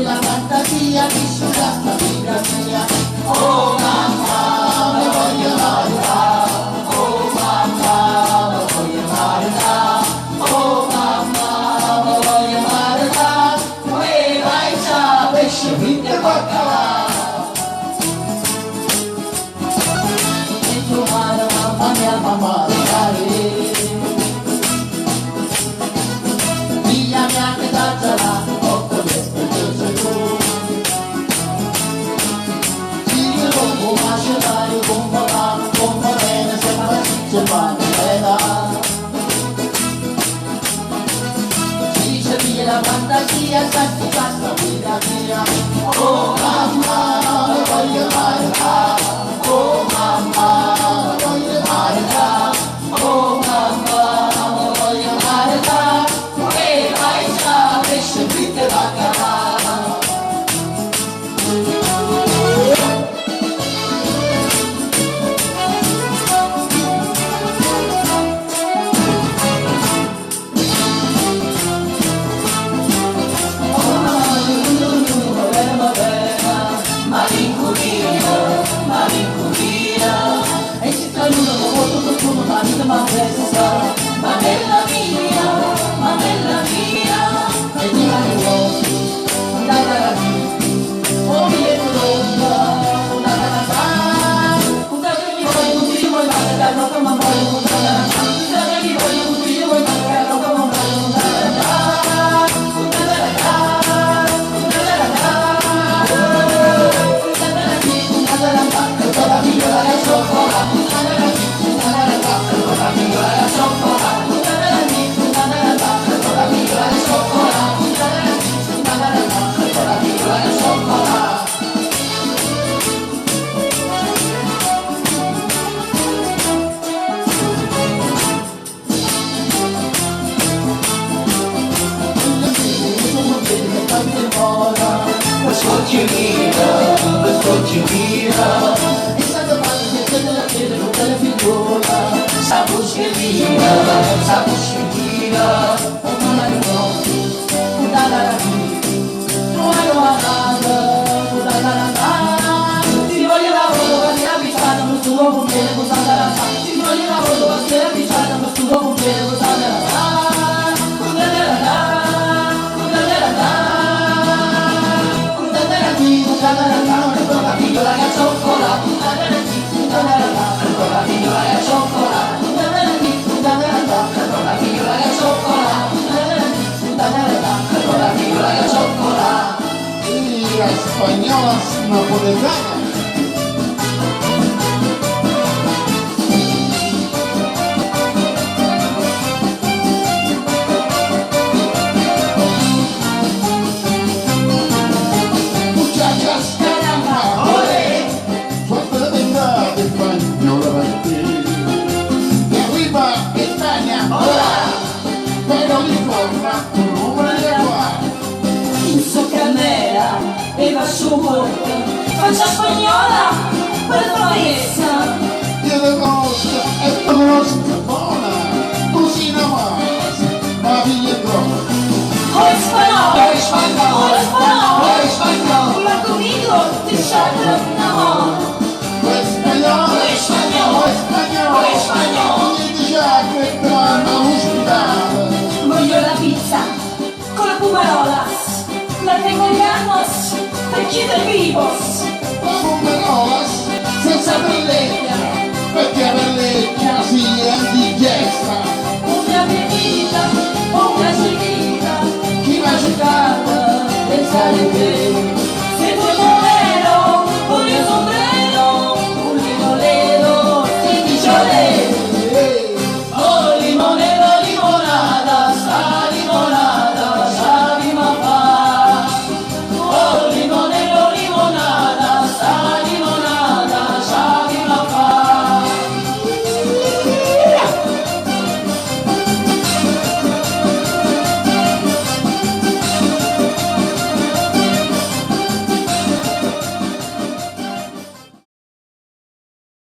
la fantasia vissuta sta vita mia. Oh mamma, mi voglio amare, oh mamma, mi voglio amare, oh mamma, mi voglio amare, e vai già, pesce, vite, bacca. E tu mare, mamma mia, mamma, figlia mia che t'aggiala, occhio che specie tu. Figlio con mascellare, con papà, con morena, se faccio panera. Dice via la fantasia, senti questa vita mia. Oh mamma, voglio amare, oh mamma, voglio amare, oh mamma, voglio amare. E vai già, pesce, vite, bacca. Malincuria, e ci saluto con tutto il tuo marito, ma pensa, mamella mia, e ti la rivolgi, dai la oh mi è pronta, una canata, una che mi voglio così, vuoi mandare la roba, ma voglio mandare la una che mi voglio così, vuoi mandare la roba, ma voglio mandare la e sanno male che prende la pelle con quella figura, sa buscherina, o non la ricordi, una la ti voglio lavoro, che la picciata, non stuvo con me, cos'anda la fa, ti voglio lavoro, che la picciata, non stuvo con me, cos'anda la fa. Spagnola napoletana. Muchachas, caramba, olé, suerte de verdad española para ti. De arriba España, hola, pero mi forma tu nombre de igual. In su candela e va su bocca, faccia spagnola, per paesa. Io la nostra è conosca buona, cucina mais, ma via d'oro. Oh spagnolo, la comigo ti sciacca no. Spagnolo, mi già che vanno ospitare. Voglio la pizza con la pumarolas, la tengoliamos, tequila vivos. La bomberolas senza pellegna, perché pellegna si è indigesta. Una bevita, una seguita, chi va a giocare, pensare che